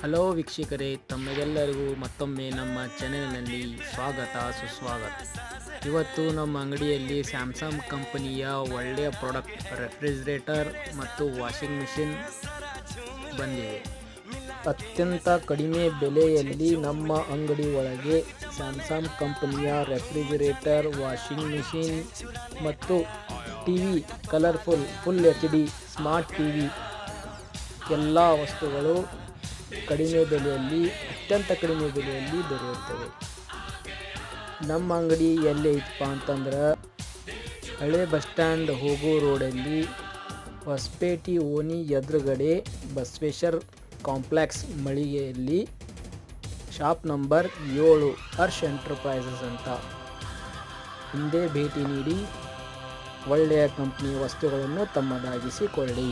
Hello ವೀಕ್ಷಕರೇ, ತಮಗೆಲ್ಲರಿಗೂ ಮತ್ತೊಮ್ಮೆ ನಮ್ಮ ಚಾನೆಲ್ನಲ್ಲಿ ಸ್ವಾಗತ ಸುಸ್ವಾಗತ. ಇವತ್ತು ನಮ್ಮ ಅಂಗಡಿಯಲ್ಲಿ ಸ್ಯಾಮ್ಸಂಗ್ ಕಂಪನಿಯ ಒಳ್ಳೆಯ ಪ್ರಾಡಕ್ಟ್ ರೆಫ್ರಿಜರೇಟರ್ ಮತ್ತು ವಾಷಿಂಗ್ ಮಿಷಿನ್ ಬಂದಿವೆ. ಅತ್ಯಂತ ಕಡಿಮೆ ಬೆಲೆಯಲ್ಲಿ ನಮ್ಮ ಅಂಗಡಿ ಒಳಗೆ ಸ್ಯಾಮ್ಸಂಗ್ ಕಂಪನಿಯ ರೆಫ್ರಿಜರೇಟರ್, ವಾಷಿಂಗ್ ಮಿಷಿನ್ ಮತ್ತು TV, colourful full HD smart TV ಎಲ್ಲ ವಸ್ತುಗಳು ಕಡಿಮೆ ಬೆಲೆಯಲ್ಲಿ, ಅತ್ಯಂತ ಕಡಿಮೆ ಬೆಲೆಯಲ್ಲಿ ದೊರೆಯುತ್ತವೆ. ನಮ್ಮ ಅಂಗಡಿ ಎಲ್ಲಿ ಐತಪ್ಪ ಅಂತಂದ್ರೆ ಹಳೆ ಬಸ್ ಸ್ಟ್ಯಾಂಡ್ ಹೋಗೋ ರೋಡಲ್ಲಿ ಹೊಸಪೇಟೆ ಓಣಿ ಎದುರುಗಡೆ ಬಸವೇಶ್ವರ ಕಾಂಪ್ಲೆಕ್ಸ್ ಮಳಿಗೆಯಲ್ಲಿ ಶಾಪ್ ನಂಬರ್ 7 ಹರ್ಷ್ ಎಂಟರ್ಪ್ರೈಸಸ್ ಅಂತ. ಹಿಂದೆ ಭೇಟಿ ನೀಡಿ ಒಳ್ಳೆಯ ಕಂಪನಿ ವಸ್ತುಗಳನ್ನು ತಮ್ಮದಾಗಿಸಿಕೊಳ್ಳಿ.